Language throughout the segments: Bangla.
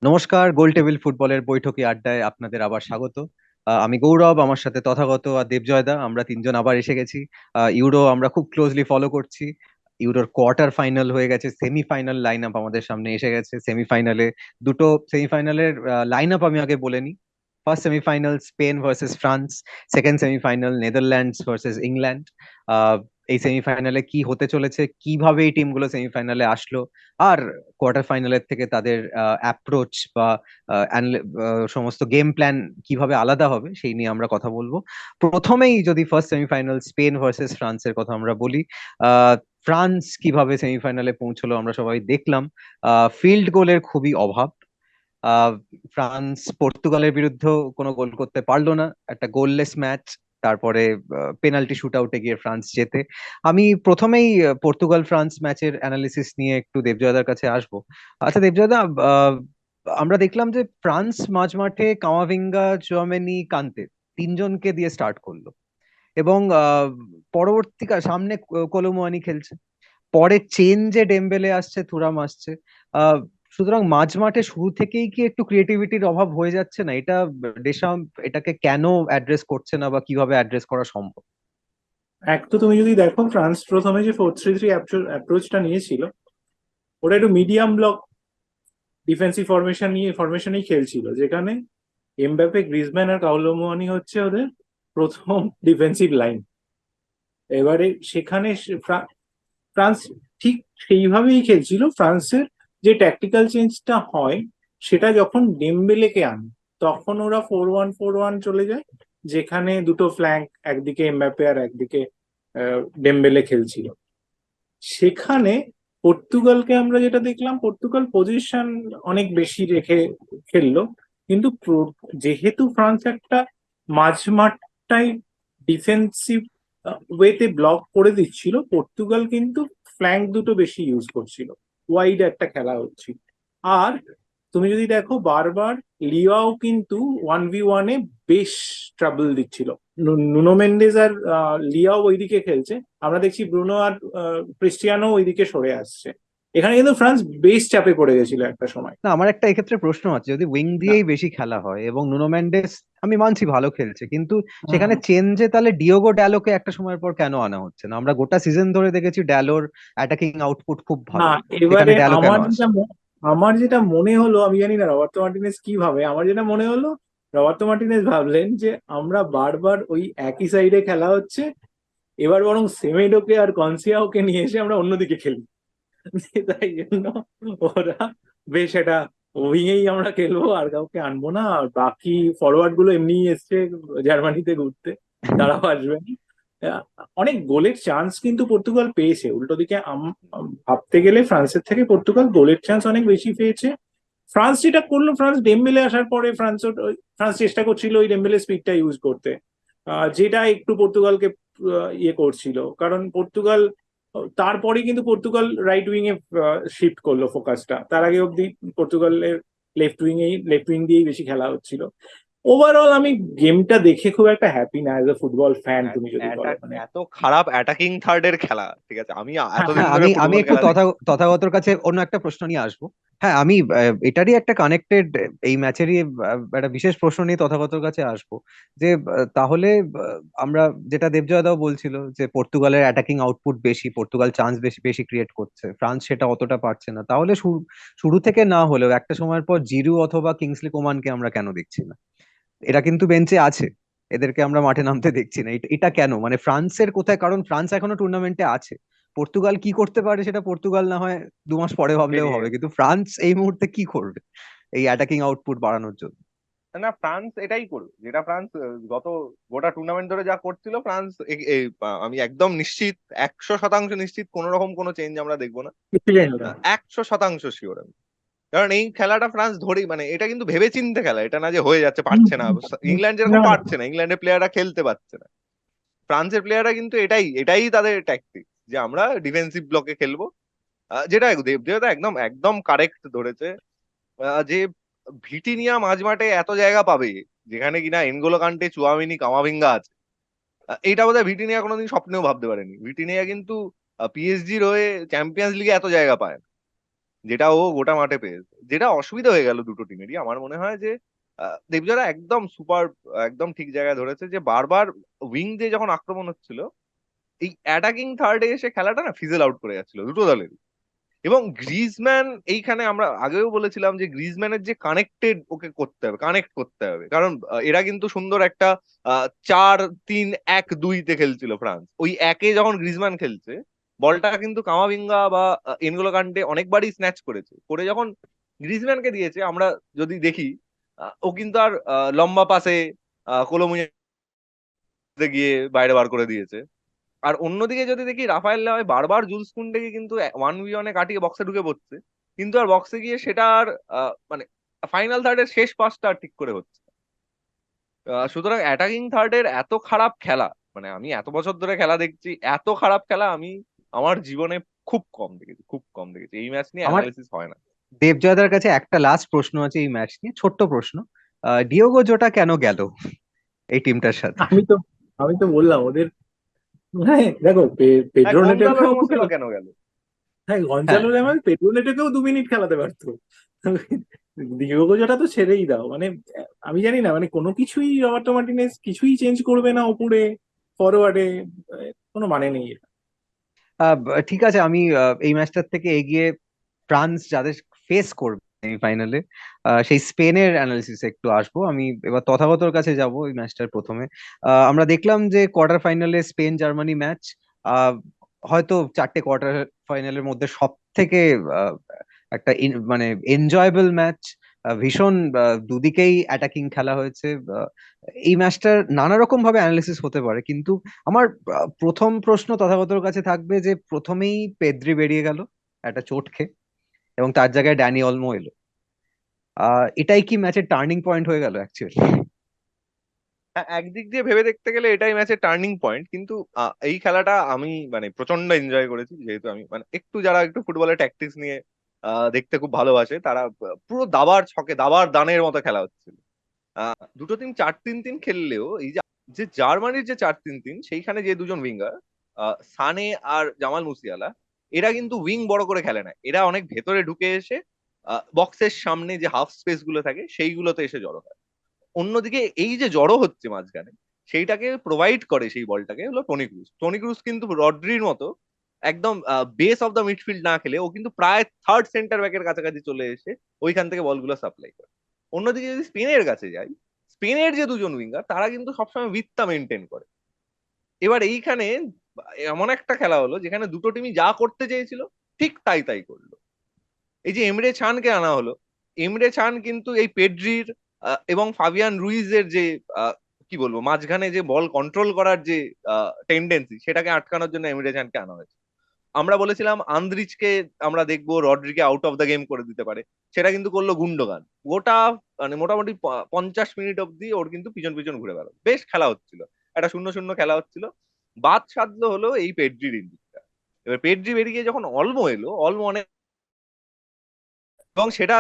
নমস্কার, গোল টেবিল ফুটবলের বৈঠকি আড্ডায় আপনাদের আবার স্বাগত। আমি গৌরব, আমার সাথে তথাগত আর দেবজয়দা, আমরা তিনজন আবার এসে গেছি। ইউরো আমরা খুব ক্লোজলি ফলো করছি। ইউরোর কোয়ার্টার ফাইনাল হয়ে গেছে, সেমিফাইনাল লাইন আপ আমাদের সামনে এসে গেছে। সেমিফাইনালে দুটো সেমিফাইনালের লাইন আপ আমি আগে বলে নিই। First semifinal Spain versus France, second semifinal Netherlands versus England. আহ, এই সেমিফাইনালে কি হতে চলেছে, কিভাবে এই টিমগুলো সেমিফাইনালে আসলো, আর কোয়ার্টার ফাইনালের থেকে তাদের অ্যাপ্রোচ বা সমস্ত গেম প্ল্যান কিভাবে আলাদা হবে সেই নিয়ে আমরা কথা বলবো। প্রথমেই যদি ফার্স্ট সেমিফাইনাল স্পেন ভার্সেস ফ্রান্সের কথা আমরা বলি, আহ, ফ্রান্স কিভাবে সেমিফাইনালে পৌঁছলো আমরা সবাই দেখলাম। ফিল্ড গোলের খুবই অভাব। আহ, ফ্রান্স পর্তুগালের বিরুদ্ধেও কোনো গোল করতে পারলো না, একটা গোললেস ম্যাচ। তারপরে পেনাল্টি শুট আউটে গিয়ে ফ্রান্স জেতে। আমি প্রথমেই পর্তুগাল ফ্রান্স ম্যাচের অ্যানালিসিস নিয়ে একটু দেবজয়দার কাছে আসবো। আচ্ছা দেবজয়দা, আহ, আমরা দেখলাম যে ফ্রান্স মাঝমাঠে কামাভিঙ্গা, চুয়ামেনি, কান্তে তিনজনকে দিয়ে স্টার্ট করলো, এবং সামনে কলোমুয়ানি খেলছে। পরে চেঞ্জে ডেম্বেলে আসছে, থুরাম আসছে। আহ সুতরাং মাঝ মাঠে শুরু থেকেই কি একটু ক্রিয়েটিভিটির অভাব হয়ে যাচ্ছে না? এটা দেশাম এটাকে কেন অ্যাড্রেস করছে না, বা কিভাবে অ্যাড্রেস করা সম্ভব? এক তো তুমি যদি দেখো ফ্রান্স প্রথমে যে 4-3-3 অ্যাপ্রোচটা নিয়েছিল, ওটা একটু মিডিয়াম ব্লক ডিফেন্সিভ ফরমেশনেই খেলছিল, যেখানে এমবাপে, গ্রিজম্যান আর কাউলো মুয়ানি হচ্ছে ওদের প্রথম ডিফেন্সিভ লাইন। এবারে সেখানে ফ্রান্স ঠিক সেইভাবেই খেলছিল। ফ্রান্সের যে ট্যাকটিক্যাল চেঞ্জটা হয়, সেটা যখন ডেমবেলেকে আনে, তখন ওরা 4-1-4-1 চলে যায়, যেখানে দুটো ফ্ল্যাঙ্ক, একদিকে এমবাপে আর একদিকে ডেমবেলে খেলছিল। সেখানে পর্তুগালকে আমরা যেটা দেখলাম, পর্তুগাল পজিশন অনেক বেশি রেখে খেললো, কিন্তু যেহেতু ফ্রান্স একটা মাঝমাঠটাই ডিফেন্সিভ ওয়েতে ব্লক করে দিচ্ছিল, পর্তুগাল কিন্তু ফ্ল্যাঙ্ক দুটো বেশি ইউজ করছিল, ওয়াইড একটা খেলা হচ্ছিল। আর তুমি যদি দেখো, বারবার লিয়াও কিন্তু 1v1-এ বেশ ট্রাবল দিচ্ছিল। নুনো মেন্ডেজ আর লিয়াও ওইদিকে খেলছে, আমরা দেখছি ব্রুনো আর ক্রিস্টিয়ানো ওইদিকে সরে আসছে। এখানে কিন্তু ফ্রান্স বেশ চাপে পড়ে গেছিল একটা সময়। না, আমার একটা এক্ষেত্রে প্রশ্ন আছে। যদি উইং দিয়েই বেশি খেলা হয় এবং নুনো মেন্ডেস, আমি মানছি ভালো খেলছে, কিন্তু সেখানে চেঞ্জে তাহলে ডিওগো ড্যালোকে একটা সময়ের পর কেন আনা হচ্ছে না? আমরা গোটা সিজন ধরে দেখেছি ড্যালোর অ্যাটাকিং আউটপুট খুব না, ভালো, সেখানে এবারে ড্যালো কেন আসছে? আমার যেটা মনে হলো, আমি জানি না রবার্তো মার্টিনেজ কি ভাবে, আমার যেটা মনে হলো, রবার্তো মার্টিনেজ ভাবলেন যে আমরা বারবার ওই একই সাইডে খেলা হচ্ছে, এবার বরং সেমেডোকে আর কনসিয়াওকে নিয়ে এসে আমরা অন্যদিকে খেলি। তাই জন্য ওরা বেশ এটা উইংয়েই আমরা খেলবো, আর কাউকে আনবো না, আর বাকি ফরওয়ার্ড গুলো এমনি এসছে জার্মানিতে ঘুরতে, তারাও আসবে। আহ, অনেক গোলের চান্স কিন্তু পর্তুগাল পেয়েছে, উল্টো দিকে ভাবতে গেলে ফ্রান্সের থেকে পর্তুগাল গোলের চান্স অনেক বেশি পেয়েছে। ফ্রান্স যেটা করলো, ফ্রান্স ডেমবেলে আসার পরে ফ্রান্স চেষ্টা করছিল ওই ডেমবেলে স্পিডটা ইউজ করতে, যেটা একটু পর্তুগালকে ইয়ে করছিল, কারণ পর্তুগাল তারপরে কিন্তু পর্তুগাল রাইট উইং এ শিফট করলো ফোকাসটা, তার আগে অব্দি পর্তুগালের লেফট উইং দিয়েই বেশি খেলা হচ্ছিল। ওভারঅল আমি গেমটা দেখে খুব একটা হ্যাপি না, অ্যাজ এ ফুটবল ফ্যান তুমি যদি বলো মানে। এত খারাপ অ্যাটাকিং থার্ডের খেলা, ঠিক আছে, আমি হ্যাঁ, এতদিন হ্যাঁ, ধরে আমি আমি ফুটবল একটু খেলা দেখছি। তথাগতর কাছে অন্য একটা প্রশ্ন নিয়ে আসবো। হ্যাঁ, আমি এটারই একটা কানেক্টেড, এই ম্যাচেরই একটা বিশেষ প্রশ্ন নিয়ে তথাগতর কাছে আসবো। যে তাহলে আমরা, যেটা দেবজয়দাও বলছিল, যে পর্তুগালের অ্যাটাকিং আউটপুট বেশি, পর্তুগাল চান্স বেশি বেশি ক্রিয়েট করছে, ফ্রান্স সেটা অতটা পারছে না। তাহলে শুরু থেকে না হলেও একটা সময়ের পর জিরু অথবা কিংসলি কোমানকে আমরা কেন দেখছি না? এরা কিন্তু বেঞ্চে আছে, এদেরকে আমরা মাঠে নামতে দেখছি না। এটা কেন? মানে ফ্রান্সের কোথায়? কারণ ফ্রান্স এখনো টুর্নামেন্টে আছে। পর্তুগাল কি করতে পারে সেটা পর্তুগাল না হয় 2 মাস পরে ভাবলেও বেরিয়ে হবে, গেছে। কিন্তু ফ্রান্স এই মুহূর্তে কি করবে এই অ্যাটাকিং আউটপুট বাড়ানোর জন্য? না, ফ্রান্স এটাই করবে যেটা ফ্রান্স গত গোটা টুর্নামেন্ট ধরে যা করছিল। ফ্রান্স আমি একদম নিশ্চিত, 100% নিশ্চিত কোন রকম কোনো চেঞ্জ আমরা দেখবো না। কিছু জানি না। 100% শিওর আমি। কারণ এই খেলাটা ফ্রান্স ধরেই, মানে এটা কিন্তু ভেবেচিন্তে খেলা, এটা না যে হয়ে যাচ্ছে, হুম, পারছে না। হুম, হুম। ইংল্যান্ড না, যেরকম না। পারছে না, ইংল্যান্ডের প্লেয়াররা খেলতে পারছে না, ফ্রান্সের প্লেয়াররা কিন্তু এটাই এটাই তাদের ট্যাকটিক, যে আমরা ডিফেন্সিভ ব্লকে খেলবো। যেটা দেবদেবতা একদম একদম কারেক্ট ধরেছে। যে ভিটিনিয়া মাঝমাঠে এত জায়গা পাবে, যেখানে কিনা এনগোলো কান্টে, চুয়ামিনি, কামাভিঙ্গা আছে। এইটা বোধহয় ভিটিনিয়া কোনোদিন স্বপ্নেও ভাবতে পারেনি। ভিটিনিয়া কিন্তু পিএসজির হয়ে চ্যাম্পিয়ন্স লিগে এত জায়গা পায় না। যেটা ও গোটা মাঠে পেয়েছে, যেটা অসুবিধা হয়ে গেল দুটো টিমেরই। আমার মনে হয় যে দেবজয়রা একদম সুপার, একদম ঠিক জায়গায় ধরেছে যে বারবার উইং দিয়ে যখন আক্রমণ হচ্ছিল, এই অ্যাটাকিং থার্ডে এসে খেলাটা না ফিজেল আউট করে যাচ্ছিল দুটো দলের। এবং গ্রিজম্যান, এইখানে আমরা আগেও বলেছিলাম যে গ্রিজম্যানের যে কানেক্টেড ওকে করতে হবে, কানেক্ট করতে হবে, কারণ এরা কিন্তু সুন্দর একটা 4-3-1-2-তে খেলছিল ফ্রান্স। ওই একে যখন গ্রিজম্যান খেলছে, বলটা কিন্তু কামাভিঙ্গা বা এনগোলো কান্টে অনেকবারই স্ন্যাচ করেছে, করে যখন গ্রিজম্যানকে দিয়েছে আমরা যদি দেখি, ও কিন্তু আর লম্বা পাসে কোলোমুনি গিয়ে বাইরে বার করে দিয়েছে। আর অন্যদিকে যদি দেখি, রাফায়েল লেভাই বারবার জুলস কুন্ডেকে কিন্তু 1v1-এ কাটিয়ে বক্সে ঢুকে পড়ছে, কিন্তু আর বক্সে গিয়ে সেটা আর মানে ফাইনাল থার্ডের শেষ পাসটা আর ঠিক করে হচ্ছে না। সুতরাং অ্যাটাকিং থার্ডের এত খারাপ খেলা, মানে আমি এত বছর ধরে খেলা দেখছি, এত খারাপ খেলা আমি আমার জীবনে খুব কম দেখেছি, খুব কম দেখেছি। এই ম্যাচ নিয়ে আমার অ্যানালিসিস হয় না। দেবজয়দার কাছে একটা লাস্ট প্রশ্ন আছে এই ম্যাচ নিয়ে, ছোট্ট প্রশ্ন। ডিওগো জোটা কেন গেল এই টিমটার সাথে? আমি তো আমি তো বললাম ওদের, হ্যাঁ দেখো, হ্যাঁ, পেড্রো গন্দালো নেটোকেও রেমোসই বা কেন গেল? হ্যাঁ, হ্যাঁ, গঞ্জালো রেমন পেড্রো নেটোকেও 2 মিনিট খেলাতে পারতো। ডিয়েগো জোটা তো ছেড়েই দাও, মানে আমি জানি না, মানে কোনো কিছুই রবার্টো মার্টিনেজ কিছুই চেঞ্জ করবে না ওপরে, ফরওয়ার্ডে, কোনো মানে নেই এর। ঠিক আছে, আমি এই ম্যাচটার থেকে এগিয়ে ফ্রান্স যাদের ফেস করবে সেমিফাইনালে, সেই স্পেনের অ্যানালিসিস একটু আসবো। আমি এবার তথাগতর কাছে যাব এই ম্যাচটার প্রথমে। আমরা দেখলাম যে কোয়ার্টার ফাইনালে স্পেন জার্মানি ম্যাচ হয়তো চারটে কোয়ার্টার ফাইনালের মধ্যে সব থেকে একটা মানে এনজয়েবল ম্যাচ। ভীষণ দুদিকেই অ্যাটাকিং খেলা হয়েছে। আহ, এই ম্যাচটার নানা রকম ভাবে অ্যানালিসিস হতে পারে, কিন্তু আমার প্রথম প্রশ্ন তথাগতর কাছে থাকবে যে প্রথমেই পেদ্রি বেরিয়ে গেল একটা চোট খেয়ে, এবং তার জায়গায় ড্যানি অলমো এলো। এটাই কি ম্যাচের টার্নিং পয়েন্ট হয়ে গেল অ্যাকচুয়ালি? হ্যাঁ, একদিক দিয়ে ভেবে দেখতে গেলে এটাই ম্যাচের টার্নিং পয়েন্ট, কিন্তু এই খেলাটা আমি মানে প্রচন্ড এনজয় করেছি। যেহেতু আমি মানে একটু, যারা একটু ফুটবলের ট্যাকটিক্স নিয়ে দেখতে খুব ভালোবাসে, তারা পুরো দাবার ছকে, দাবার দানের মতো খেলা হচ্ছিল। দুটো টিম 4-3-3 খেললেও এই যে যে জার্মানির যে 4-3-3, সেইখানে যে দুজন উইঙ্গার, সানে আর জামাল মুসিয়ালা, এরা কিন্তু উইং বড় করে খেলে না, এরা অনেক ভেতরে ঢুকে এসে বক্সের সামনে যে হাফ স্পেস গুলো থাকে সেইগুলোতে এসে জড়ো হয়। অন্যদিকে এই যে জড়ো হচ্ছে মাঝখানে, সেইটাকে প্রোভাইড করে, সেই বলটাকে হলো টনি ক্রুস। টনি ক্রুস কিন্তু রড্রির মতো একদম বেস অফ দ্য মিডফিল্ড না খেলে, ও কিন্তু প্রায় থার্ড সেন্টার ব্যাকের কাছাকাছি চলে এসে ওইখান থেকে বলগুলো সাপ্লাই করে। অন্যদিকে যদি স্পেনের কাছে যাই, স্পেনের যে দুজন উইঙ্গার, তারা কিন্তু সবসময় উইথটা মেনটেন করে। এবার এইখানে এমন একটা খেলা হলো যেখানে দুটো টিমই যা করতে চেয়েছিল ঠিক তাই তাই করলো। এই যে এমরে চানকে আনা হলো, এমরে চান কিন্তু এই পেড্রির এবং ফাবিয়ান রুইজের যে আহ, কি বলবো, মাঝখানে যে বল কন্ট্রোল করার যে টেন্ডেন্সি, সেটাকে আটকানোর জন্য এমরে চানকে আনা হয়েছে। আমরা বলেছিলাম আন্দ্রিচকে আমরা দেখবো রড্রিকে আউট অফ দ্য গেম করে দিতে পারে, সেটা কিন্তু করলো গুন্ডোগান। গোটা মানে মোটামুটি 50 মিনিট অব্দি ওর কিন্তু পিছন পিছন ঘুরে বেড়ালো, বেশ খেলা হচ্ছিল, একটা শূন্য শূন্য খেলা হচ্ছিল। বাদ সাধলো হলো এই পেড্রির ইঞ্জুরিটা। এবার পেড্রি বেরিয়ে যখন অলমো এলো, অলমো অনেক, এবং সেটা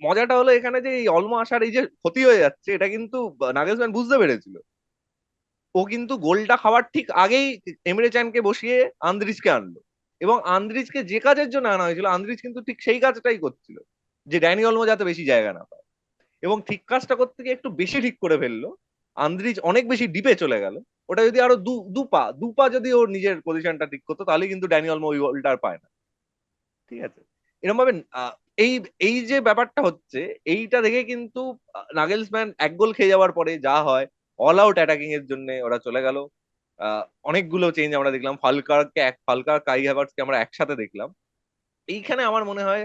মজাটা হলো এখানে যে এই অলমো আসার এই যে ক্ষতি হয়ে যাচ্ছে, এটা কিন্তু নাগেলসম্যান বুঝতে পেরেছিল। ও কিন্তু গোলটা খাওয়ার ঠিক আগেই এমরে চানকে বসিয়ে আন্দ্রিজকে আনলো, এবং আন্দ্রিজকে যে কাজের জন্য আনা হয়েছিল, আন্দ্রিজ কিন্তু ঠিক সেই কাজটাই করছিল, যে ড্যানি অলমো যাতে বেশি জায়গা না পায়। এবং ঠিক কাজটা করতে গিয়ে একটু বেশি ঠিক করে ফেললো। আন্দ্রিজ অনেক বেশি ডিপে চলে গেল। ওটা যদি আরো দু পা যদি ওর নিজের পজিশনটা ঠিক করতো, তাহলে কিন্তু ড্যানি অলমো ওই গোলটা আর পায় না। ঠিক আছে, এরকম ভাবে এই এই যে ব্যাপারটা হচ্ছে, এইটা দেখে কিন্তু নাগেলসম্যান এক গোল খেয়ে যাওয়ার পরে যা হয়, অল আউট অ্যাটাকিং এর জন্য ওরা চলে গেল। অনেকগুলো চেঞ্জ আমরা দেখলাম, ফালকার কাই হ্যাভার্টসকে আমরা একসাথে দেখলাম। এইখানে আমার মনে হয়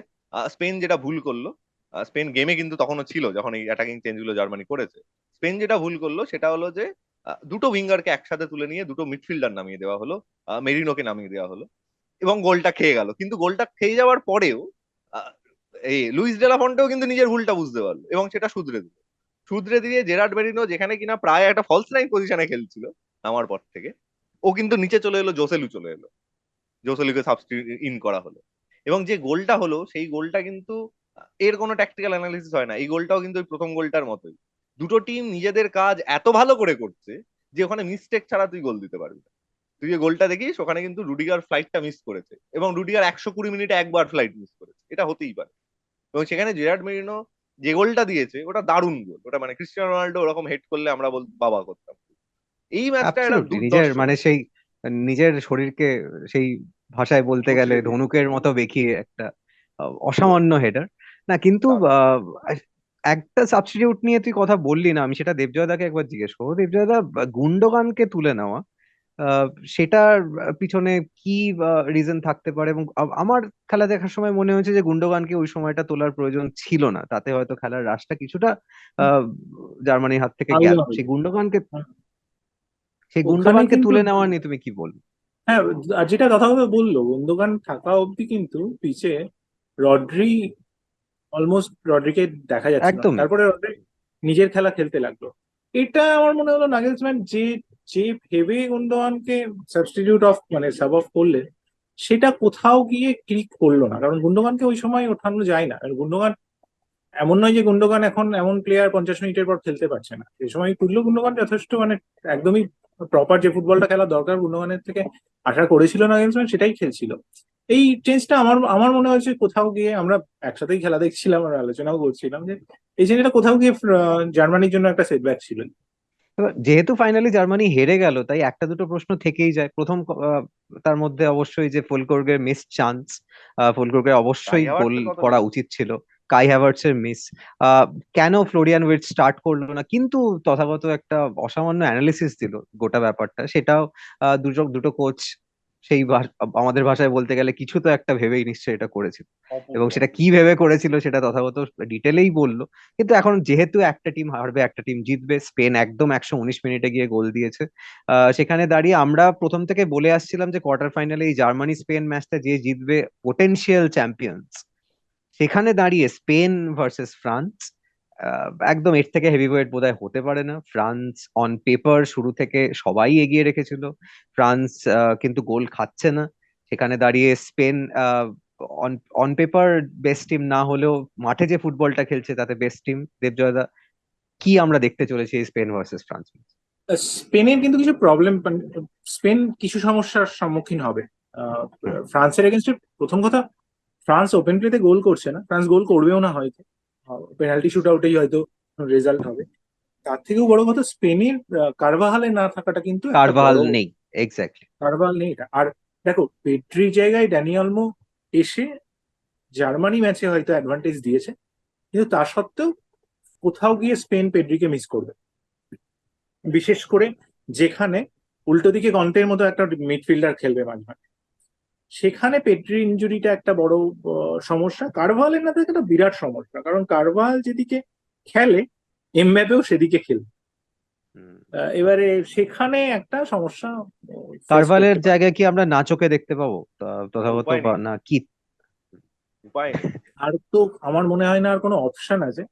স্পেন যেটা ভুল করলো, স্পেন গেমে কিন্তু তখনও ছিল যখন এই অ্যাটাকিং চেঞ্জ গুলো জার্মানি করেছে। স্পেন যেটা ভুল করলো সেটা হলো যে দুটো উইঙ্গারকে একসাথে তুলে নিয়ে দুটো মিডফিল্ডার নামিয়ে দেওয়া হলো, মেরিনোকে নামিয়ে দেওয়া হলো, এবং গোলটা খেয়ে গেল। কিন্তু গোলটা খেয়ে যাওয়ার পরেও আহ, এই লুইস ডেলা ফন্টেও কিন্তু নিজের ভুলটা বুঝতে পারলো এবং সেটা শুধরে দিয়ে জেরার্ড মেরিনো, যেখানে কিনা প্রায় একটা ফলস নাইন পজিশনে খেলছিল নামার পর থেকে, ও কিন্তু নিচে চলে এলো, জোসেলু চলে এলো, জোসেলুকে সাবস্টিটিউট ইন করা হলো। এবং যে গোলটা হলো, সেই গোলটা কিন্তু এর কোনো ট্যাকটিক্যাল অ্যানালিসিস হয় না, এই গোলটাও কিন্তু ওই প্রথম গোলটার মতোই। দুটো টিম নিজেদের কাজ এত ভালো করে করছে যে ওখানে মিস্টেক ছাড়া তুই গোল দিতে পারবি না। তুই যে গোলটা দেখিস, ওখানে কিন্তু রুডিগার ফ্লাইটটা মিস করেছে, এবং রুডিগার 120 মিনিটে একবার ফ্লাইট মিস করেছে। এটা হতেই পারে। এবং সেখানে জেরার্ড মেরিনো যে গোলটা দিয়েছে ওটা দারুণ গোল, ওটা মানে ক্রিস্টিয়ানো রোনাল্ডো ওরকম হেড করলে আমরা বাবা করতাম। এই ম্যাচটা একটা অ্যাবসলিউটলি নিজের দুর্ধর্ষ মানে ম্যাচ। সেই নিজের শরীরকে সেই ভাষায় বলতে গেলে উতরে দিয়েছে, ধনুকের মতো বেঁকিয়ে একটা অসামান্য হেডার। না কিন্তু দারুণ। একটা সাবস্টিটিউট নিয়ে তুই কথা বললি না, আমি সেটা দেবজয়দাকে একবার জিজ্ঞেস করবো। দেবজয়দা, গুন্ডোগানকে তুলে নেওয়া, আহ, সেটার পিছনে কি রিজন থাকতে পারে? এবং আমার খেলা দেখার সময় মনে হয়েছে যে গুন্ডোগানকে ওই সময়টা তোলার প্রয়োজন ছিল না, তাতে হয়তো খেলার রাশটা কিছুটা আহ, জার্মানির হাত থেকে গেল। আলাদা হলো। সেই ওখানে গুন্ডোগানকে কিন্তু তুলে নেওয়া নিয়ে তুমি কি বলবে? হ্যাঁ, আর যেটা তথাগত বললো, বন্দুকান থাকা অবধি কিন্তু পিচে রড্রি রড্রিকে দেখা যাচ্ছিল না। একদমই। তারপরে রড্রি নিজের খেলা খেলতে লাগলো। এটা আমার মনে হলো নাগেলসম্যান যে যে ভেবে গুন্দোয়ানকে সাবস্টিটিউট অফ মানে সাব অফ করলেন, সেটা কোথাও গিয়ে ক্লিক করলো না। কারণ গুন্দোগানকে ওই সময় ওঠানো যায় না। আর গুন্দোগান এমন নয় যে গুন্দোগান এখন এমন প্লেয়ার 50 মিনিটের পর খেলতে পারছে না। এই সময় তুললো গুন্দোগান যথেষ্ট মানে একদমই প্রপার যে ফুটবলটা খেলা দরকার গুন্দোগানের থেকে আশা করেছিল নাগেলসম্যান, সেটাই খেলছিল। এই চেঞ্জটা আমার আমার মনে হয়েছে কোথাও গিয়ে, আমরা একসাথেই খেলা দেখছিলাম আর আলোচনাও করছিলাম যে এই চেঞ্জটা কোথাও গিয়ে জার্মানির জন্য একটা সেটব্যাক ছিল। এবার যেহেতু ফাইনালি জার্মানি হেরে গেল, তাই একটা দুটো প্রশ্ন থেকেই যায়। প্রথম তার মধ্যে অবশ্যই যে ফুলকোর্গের মিস চান্স, ফুলকোর্গের কাই অবশ্যই গোল হাভার্টসের কথা করা বলি। উচিত ছিল। কাই হ্যাভার্টস এর মিস, কেন ফ্লোরিয়ান উইর্টজ স্টার্ট করলো না? কিন্তু তথাগত একটা অসামান্য অ্যানালিসিস দিল গোটা ব্যাপারটা, সেটাও দুটো দুটো কোচ সেই আমাদের ভাষায় বলতে গেলে কিছু তো একটা ভেবেই নিশ্চয়ই এটা করেছিল। এবং অপূর্ব। সেটা কি ভেবে করেছিল সেটা তথাগত ডিটেলেই বললো। কিন্তু এখন যেহেতু একটা টিম হারবে একটা টিম জিতবে, স্পেন একদম 119 মিনিটে গিয়ে গোল দিয়েছে। সেখানে দাঁড়িয়ে আমরা প্রথম থেকে বলে আসছিলাম যে কোয়ার্টার ফাইনালে এই জার্মানি স্পেন ম্যাচটা যে জিতবে পোটেনশিয়াল চ্যাম্পিয়ন্স। সেখানে দাঁড়িয়ে স্পেন ভার্সেস ফ্রান্স, একদম এর থেকে হেভিওয়েট বোধহয় হতে পারে না। ফ্রান্স অন পেপার শুরু থেকে সবাই এগিয়ে রেখেছিল, ফ্রান্স কিন্তু গোল খাচ্ছে না। সেখানে দাঁড়িয়ে Spain on on paper best team না হলেও মাঠে যে ফুটবলটা খেলছে তাতে বেস্ট টিম। দেবজয়দা, কি আমরা দেখতে চলেছি এই স্পেন ভার্সেস ফ্রান্স? স্পেনের কিন্তু কিছু প্রবলেম, স্পেন কিছু সমস্যার সম্মুখীন হবে আহ, হুম। ফ্রান্সের এগেনস্টে। প্রথম কথা, ফ্রান্স ওপেন প্লেতে গোল করছে না, ফ্রান্স গোল করবেও না হয়তো, পেনাল্টি শুট আউটেই হয়তো রেজাল্ট হবে। তার থেকেও বড় কথা, স্পেনের কারভাহালে না থাকাটা কিন্তু একটা কারভাল বড়। নেই। এক্স্যাক্টলি। কারভাল নেই এটা। আর দেখো, পেড্রির জায়গায় ড্যানি অলমো এসে জার্মানি ম্যাচে হয়তো অ্যাডভান্টেজ দিয়েছে, কিন্তু তা সত্ত্বেও কোথাও গিয়ে স্পেন পেড্রিকে মিস করবে। বিশেষ করে যেখানে উল্টো দিকে কন্টের মতো একটা মিডফিল্ডার খেলবে মাঝে মাঝে, সেখানে পেড্রি ইনজুরিটা একটা বড় সমস্যা। কারভালের না থাকে একটা বিরাট সমস্যা, কারণ কারভাল যেদিকে খেলে এমবাপেও সেদিকে খেলে। এবারে সেখানে একটা সমস্যা ফেস কারভালের করতে পারে। জায়গায় কি আমরা নাচোকে দেখতে পাবো তথাগত, উপায় বা নেই, না কি? উপায় নেই। আর তো আমার মনে হয় না আর কোনো অপশন আছে,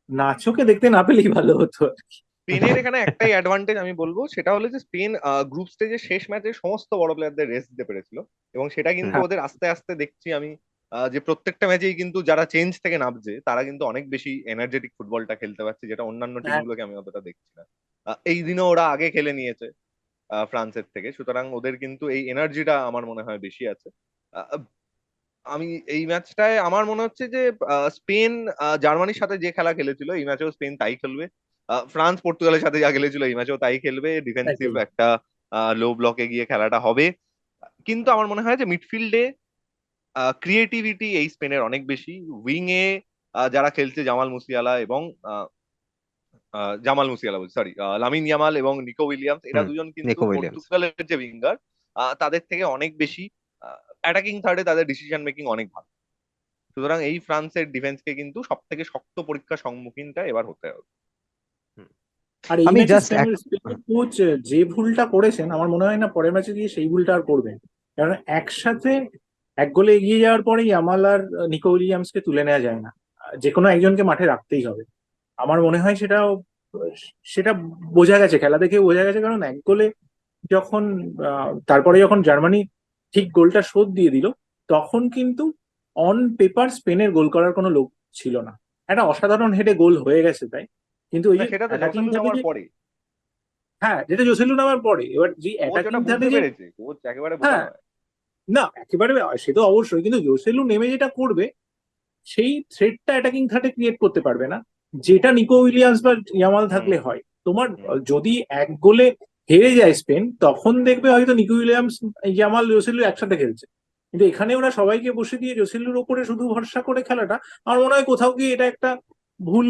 নাচোকে দেখতে না পেলেই ভালো হতো আর কি। স্পেনের এখানে একটাই অ্যাডভান্টেজ আমি বলবো, সেটা হলো যে স্পেন গ্রুপ স্টেজের শেষ ম্যাচে সমস্ত বড় প্লেয়ারদের রেস্ট দিতে পেরেছিল। এবং সেটা কিন্তু হুম। ওদের আস্তে আস্তে দেখছি আমি, যে প্রত্যেকটা ম্যাচেই কিন্তু যারা চেঞ্জ থেকে নামছে তারা কিন্তু অনেক বেশি এনার্জেটিক ফুটবলটা খেলতে পারছে, যেটা অন্যান্য হ্যাঁ, টিমগুলোকে আমি অতটা দেখছি না। এই দিনও ওরা আগে খেলে নিয়েছে ফ্রান্সের থেকে, সুতরাং ওদের কিন্তু এই এনার্জিটা আমার মনে হয় বেশি আছে। আহ, আমি এই ম্যাচটায় আমার মনে হচ্ছে যে স্পেন জার্মানির সাথে যে খেলা খেলেছিল এই ম্যাচেও স্পেন তাই খেলবে। ফ্রান্স পর্তুগালের সাথে যা খেলেছিল এই ম্যাচেও তাই খেলবে, ডিফেন্সিভ একদম। একটা লো ব্লকে গিয়ে খেলাটা হবে। কিন্তু আমার মনে হয় যে মিডফিল্ডে ক্রিয়েটিভিটি এই স্পেনের অনেক বেশি। উইং এ যারা খেলছে জামাল মুসিয়ালা এবং জামাল মুসিয়ালা বলছি, সরি, লামিন ইয়ামাল এবং নিকো উইলিয়ামস, এরা হুম। দুজন কিন্তু নিকো উইলিয়ামস। পর্তুগালের যে উইঙ্গার তাদের থেকে অনেক বেশি অ্যাটাকিং থার্ডে তাদের ডিসিশন মেকিং অনেক ভালো। সুতরাং এই ফ্রান্সের ডিফেন্সকে কিন্তু সব থেকে শক্ত পরীক্ষার সম্মুখীনটা এবার হতে হবে। হুম। আর এই আমি ম্যাচে জাস্ট স্পেনের কোচ যে ভুলটা করেছেন, আমার মনে হয় না পরের ম্যাচে গিয়ে সেই ভুলটা আর করবেন। কারণ একসাথে এক গোলে এগিয়ে যাওয়ার পরেই ইয়ামাল আর নিকো উইলিয়ামসকে তুলে নেওয়া যায় না। যে কোনো একজনকে মাঠে রাখতেই হবে। আমার মনে হয় সেটা বোঝা গেছে, খেলা দেখে বোঝা গেছে। কারণ এক গোলে যখন তারপরে যখন জার্মানি ঠিক গোলটা শোধ দিয়ে দিল, তখন কিন্তু অন পেপার স্পেনের গোল করার কোনো লোক ছিল না। একটা অসাধারণ হেডে গোল হয়ে গেছে তাই, কিন্তু ওই না, যে সেটা তো অ্যাটাকিং জোসেলু থার্ডে নামার যে, পরে হ্যাঁ যেটা জোসেলু নামার পরে, এবার যে কোচ অ্যাটাকিং ওটা থার্ডে বুঝতে যে, পেরেছে, কোচ একেবারে বোকা হ্যাঁ নয়। না একেবারে সে তো অবশ্যই, কিন্তু জোসেলু নেমে যেটা করবে সেই থ্রেটটা অ্যাটাকিং থার্ডে ক্রিয়েট করতে পারবে না, যেটা নিকো উইলিয়ামস বা ইয়ামাল হুম থাকলে হয়। তোমার হুম যদি 1 গোলে হেরে যায় স্পেন, তখন দেখবে হয়তো নিকো উইলিয়ামস, ইয়ামাল, জোসেলু একসাথে খেলছে। কিন্তু এখানে ওরা সবাইকে বসে দিয়ে জোসেলুর ওপরে শুধু ভরসা করে খেলাটা, আমার মনে হয় কোথাও গিয়ে এটা একটা ভুল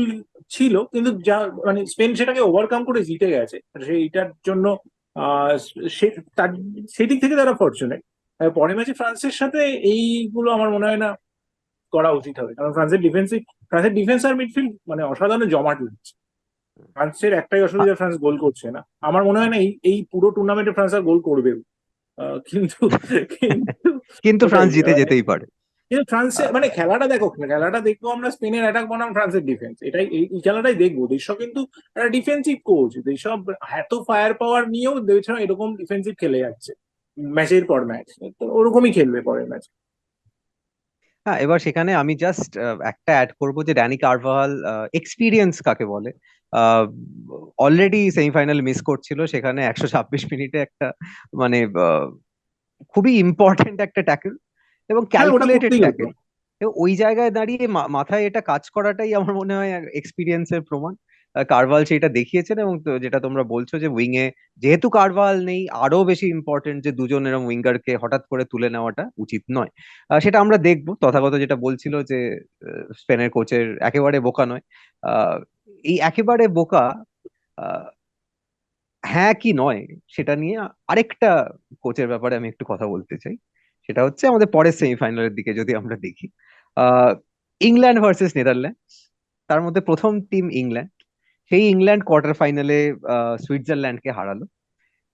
ছিল। কিন্তু যা মানে স্পেন সেটাকে ওভারকাম করে জিতে গেছে, সেইটার জন্য আহ সে তার সেদিক থেকে তারা ফরচুনেট। পরের ম্যাচে ফ্রান্সের সাথে এইগুলো আমার মনে হয় না করা উচিত হবে, কারণ ফ্রান্সের ডিফেন্স আর মিডফিল্ড মানে অসাধারণ জমাট লাগছে। ফ্রান্সের একটাই অসুবিধা, ফ্রান্স গোল করছে না। আমার মনে হয় না এই এই পুরো টুর্নামেন্টে ফ্রান্স আর গোল করবেও। কিন্তু কিন্তু কিন্তু ওটাই ফ্রান্স জিতে মানে, যেতেই পারে। কিন্তু ফ্রান্সের মানে খেলাটা দেখো, খেলাটা দেখবো আমরা স্পেনের অ্যাটাক বনাম ফ্রান্সের ডিফেন্স, এটাই এই খেলাটাই দেখবো। দেশও কিন্তু একটা ডিফেন্সিভ কোচ, দেশব এত ফায়ার পাওয়ার নিয়েও দেশও এরকম ডিফেন্সিভ খেলে যাচ্ছে ম্যাচের পর ম্যাচ। তো ওরকমই খেলবে পরের ম্যাচ। হ্যাঁ, এবার সেখানে আমি জাস্ট একটা অ্যাড করব যে ড্যানি কারভাহাল এক্সপিরিয়েন্স কাকে বলে। অলরেডি সেমিফাইনাল মিস করছিল, সেখানে 126 মিনিটে একটা মানে খুবই ইম্পর্টেন্ট একটা ট্যাকল এবং হ্যাঁ, ওটা ক্যালকুলেটেড করতেই হতো। ট্যাকল। এবং ওই জায়গায় দাঁড়িয়ে মাথায় এটা কাজ করাটাই আমার মনে হয় এক্সপিরিয়েন্সের প্রমাণ। কারভাল সেটা দেখিয়েছেন, এবং যেটা তোমরা বলছো যে উইং এ যেহেতু কারভাল নেই, আরো বেশি ইম্পর্টেন্ট যে দুজন এরকম উইঙ্গারকে হঠাৎ করে তুলে নেওয়াটা উচিত নয়। সেটা আমরা দেখবো তথাগত যেটা বলছিল যে স্পেনের কোচের একেবারে বোকা নয়। আহ, এই একেবারে বোকা হ্যাঁ কি নয় সেটা নিয়ে আরেকটা কোচের ব্যাপারে আমি একটু কথা বলতে চাই। সেটা হচ্ছে আমাদের পরের সেমিফাইনালের দিকে যদি আমরা দেখি, আহ ইংল্যান্ড ভার্সেস নেদারল্যান্ড, তার মধ্যে প্রথম টিম ইংল্যান্ড। সেই ইংল্যান্ড কোয়ার্টার ফাইনালে সুইজারল্যান্ডকে হারালো।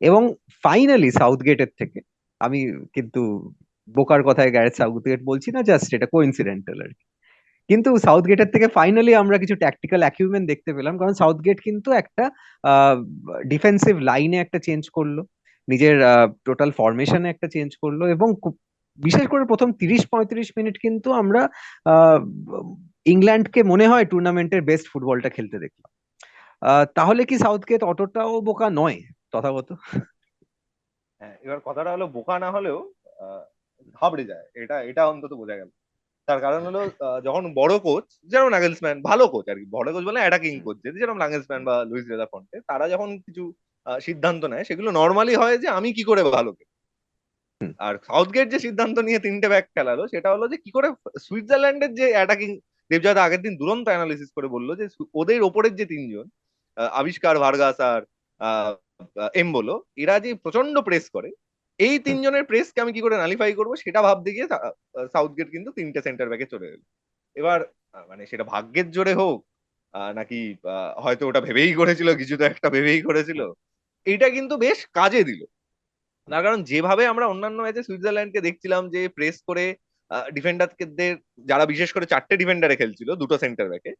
এবং ফাইনালি সাউথগেটের থেকে, আমি কিন্তু বোকার কথায় গ্যারেথ সাউথগেট বলছি না, জাস্ট এটা কোইন্সিডেন্টাল আর কি। কিন্তু সাউথগেটের থেকে ফাইনালি আমরা কিছু ট্যাকটিক্যাল অ্যাকিউমেন্ট দেখতে পেলাম, কারণ সাউথগেট কিন্তু একটা ডিফেন্সিভ লাইনে একটা চেঞ্জ করলো, নিজের টোটাল ফরমেশনে একটা চেঞ্জ করলো, এবং বিশেষ করে প্রথম 30-35 মিনিট কিন্তু আমরা আহ, ইংল্যান্ডকে মনে হয় টুর্নামেন্টের বেস্ট ফুটবলটা খেলতে দেখলাম। তাহলে কি সাউথগেট অতটাও বোকা নয় তথাগত? হ্যাঁ, এবার কথাটা হলো বোকা না হলেও আহ, ঘাবড়ে যায়, এটা এটা অন্তত বোঝা গেল। তার কারণ হলো যখন বড় কোচ যেরকম নাগেলসম্যান, ভালো কোচ আর কি, বড় কোচ বলে অ্যাটাকিং কোচ যদি যেরকম নাগেলসম্যান বা লুইস রেদা ফন্টে, তারা যখন কিছু সিদ্ধান্ত নেয় সেগুলো নর্মালি হয় যে আমি কি করে ভালো খেলি। হুম, আর সাউথগেট যে সিদ্ধান্ত নিয়ে 3টে ব্যাক খেলালো সেটা হলো যে কি করে সুইজারল্যান্ডের যে অ্যাটাকিং, দেবজাদা আগের দিন দুরন্ত অ্যানালিসিস করে বললো যে ওদের ওপরের যে 3জন, আবিষ্কার, ভার্গাস আর আহ, এমবোলো, এরা যে প্রচন্ড প্রেস করে, এই হুম। 3জনের প্রেসকে আমি কি করে নালিফাই করবো সেটা ভাবতে গিয়ে সাউথগেট কিন্তু 3টে সেন্টার ব্যাকে চলে গেল। এবার মানে সেটা ভাগ্যের জোরে হোক নাকি হয়তো ওটা ভেবেই করেছিল, কিছু তো একটা ভেবেই করেছিল, এইটা কিন্তু বেশ কাজে দিল। তার কারণ যেভাবে আমরা অন্যান্য ম্যাচে সুইজারল্যান্ডকে দেখছিলাম যে প্রেস করে ডিফেন্ডারদের, যারা বিশেষ করে 4টে ডিফেন্ডারে খেলছিল, 2টো সেন্টার ব্যাকে,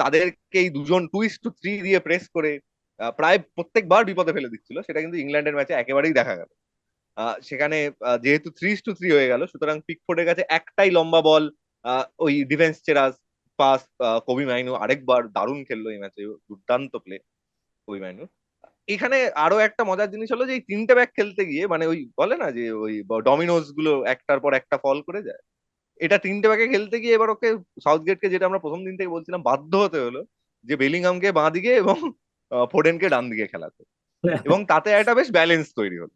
তাদেরকে এই 2 জন 2:3 দিয়ে প্রেস করে প্রায় প্রত্যেকবার বিপদে ফেলে দিচ্ছিল, সেটা কিন্তু ইংল্যান্ডের ম্যাচে একেবারেই দেখা গেল। সেখানে যেহেতু 3:3 হয়ে গেল, সুতরাং পিকফোর্ডের কাছে একটাই লম্বা বল, ওই ডিফেন্স চেরা পাস, কবি মাইনু আরেকবার দারুণ খেললো এই ম্যাচে, দুর্দান্ত প্লে কবি মাইনু। এখানে আরো একটা মজার জিনিস হলো যে এই 3টে ব্যাক খেলতে গিয়ে, মানে ওই বলে না যে ওই ডমিনোজ গুলো একটার পর একটা ফল করে যায়, এটা 3টে ব্যাকে খেলতে গিয়ে এবার ওকে, সাউথগেটকে, যেটা আমরা প্রথম দিন থেকে বলছিলাম, বাধ্য হতে হলো যে বেলিংহামকে বাঁ দিকে এবং ফোডেনকে ডান দিকে খেলাতে। এবং তাতে একটা বেশ ব্যালেন্স তৈরি হলো।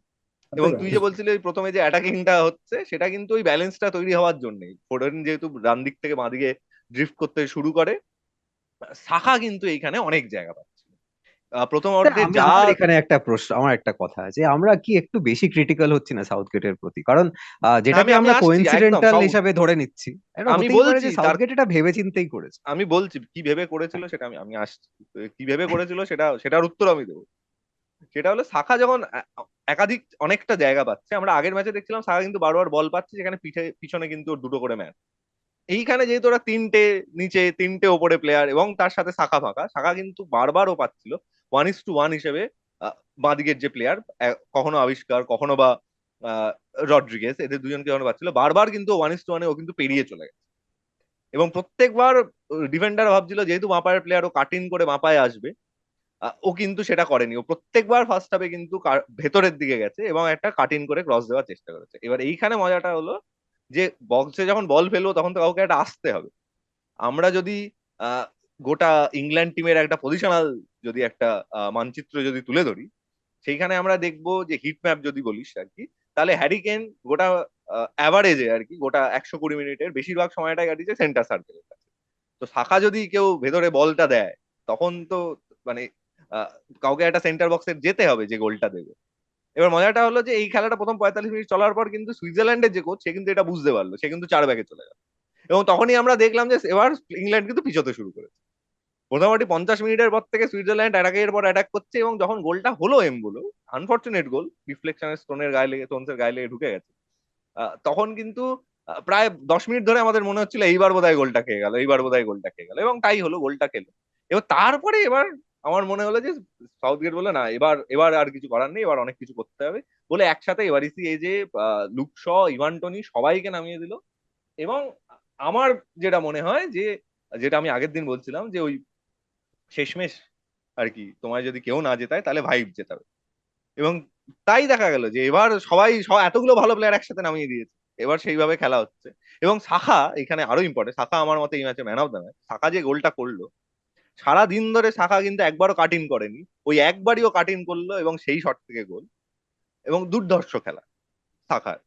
এবং তুই যে বলছিলি ওই প্রথমে যে অ্যাটাকিংটা হচ্ছে, সেটা কিন্তু ওই ব্যালেন্সটা তৈরি হওয়ার জন্যই, ফোডেন যেহেতু ডান দিক থেকে বাঁ দিকে ড্রিফট করতে শুরু করে, সাকা কিন্তু এইখানে অনেক জায়গা পাচ্ছে। প্রথম তা অর্ধে আমি যা, আমার এখানে একটা প্রশ্ন, আমার একটা কথা যে আমরা কি একটু বেশি ক্রিটিক্যাল হচ্ছি না সাউথগেটের প্রতি? কারণ আমি যেটাকে আমি আমরা আসছি একদম কোইন্সিডেন্টাল সব, হিসাবে ধরে নিচ্ছি, এটা আমি হতেই পারে বলছি যে তার, সাউথগেট এটা ভেবে চিন্তেই করেছে। আমি বলছি কি ভেবে করেছিল সেটা, আমি আমি আসছি। তো কি ভেবে করেছিল সেটা, সেটার উত্তর আমি দেবো। সেটা হলো সাকা যখন একাধিক অনেকটা জায়গা পাচ্ছে, আমরা আগের ম্যাচে দেখছিলাম সাকা কিন্তু বারবার বল পাচ্ছে, যেখানে পিছনে কিন্তু ওর 2টো করে ম্যাচ। এইখানে যেহেতু ওরা 3টে নিচে 3টে ওপরে প্লেয়ার এবং তার সাথে শাখা ফাঁকা, শাখা কিন্তু বারবার ও পাচ্ছিল 1:1 হিসেবে বাঁদিকের যে প্লেয়ার, কখনো আবিষ্কার, কখনো বা আহ, রড্রিগেস, এদের দুজনকে যখন পাচ্ছিল বারবার, কিন্তু 1:1 ও কিন্তু পেরিয়ে চলে গেছে। এবং প্রত্যেকবার ডিফেন্ডার ভাবছিল যেহেতু বাঁপায়ের প্লেয়ার, ও কাট ইন করে বাঁপায়ে আসবে, ও কিন্তু সেটা করেনি। ও প্রত্যেকবার ফার্স্ট হাফে কিন্তু ভেতরের দিকে গেছে এবং একটা কাট ইন করে ক্রস দেওয়ার চেষ্টা করেছে। এবার এইখানে মজাটা হলো যে বক্সে যখন বল ফেলবো তখন তো কাউকে একটা আসতে হবে। আমরা যদি আহ, গোটা ইংল্যান্ড টিমের একটা পজিশনাল যদি একটা মানচিত্র যদি তুলে ধরি, সেইখানে আমরা দেখবো যে হিট ম্যাপ যদি বলিস আর কি, তাহলে হ্যারি কেন গোটা অ্যাভারেজে আর কি গোটা 120 মিনিটের বেশিরভাগ সময়টাই কাটিয়েছে সেন্টার সার্কেলের কাছে। তো শাখা যদি কেউ ভেতরে বলটা দেয়, তখন তো মানে আহ, কাউকে একটা সেন্টার বক্সে যেতে হবে যে গোলটা দেবে। এবার মজাটা হলো যে এই খেলাটা প্রথম 45 মিনিট চলার পর কিন্তু সুইজারল্যান্ডের যে কোচ সে কিন্তু এটা বুঝতে পারলো, সে কিন্তু 4 ব্যাকে চলে গেল। এবং তখনই আমরা দেখলাম যে এবার ইংল্যান্ড কিন্তু পিছোতে শুরু করেছে। মোটামুটি 50 মিনিটের পর থেকে সুইজারল্যান্ড অ্যাটাকের পর অ্যাটাক করছে, এবং যখন গোলটা হলো এমগুলো, আনফর্চুনেট গোল, ডিফ্লেকশনের স্টোনসের গায়ে লেগে ঢুকে গেছে, তখন কিন্তু প্রায় 10 মিনিট ধরে আমাদের মনে হচ্ছিল এইবার বোধহয় গোলটা খেয়ে গেল, এইবার বোধহয় গোলটা খেয়ে গেল, এবং তাই হলো, গোলটা খেলো। এবার তারপরে এবার আমার মনে হলো যে সাউথগেট বলে না, এবার এবার আর কিছু করার নেই, এবার অনেক কিছু করতে হবে, বলে একসাথে এবারিসি এই যে লুক শ, ইভান টোনি সবাইকে নামিয়ে দিল। এবং আমার যেটা মনে হয় যে, যেটা আমি আগের দিন বলছিলাম যে ওই শেষমেশ আর কি তোমায় যদি কেউ না জেতায় তাহলে ভাইব জেতাবে। এবং তাই দেখা গেল যে এবার এতগুলো ভালো প্লেয়ার একসাথে নামিয়ে দিয়েছে, এবার সেইভাবে খেলা হচ্ছে। এবং সাখা এখানে আরো ইম্পর্টেন্ট, সাখা আমার মতে এই ম্যাচে man of the match. Sakha যে গোলটা করলো, সারা দিন ধরে সাখা কিন্তু একবারও কাট ইন করেনি, ওই একবারই ও কাট ইন করলো এবং সেই শট থেকে গোল। এবং দুর্ধর্ষ খেলা সাখার।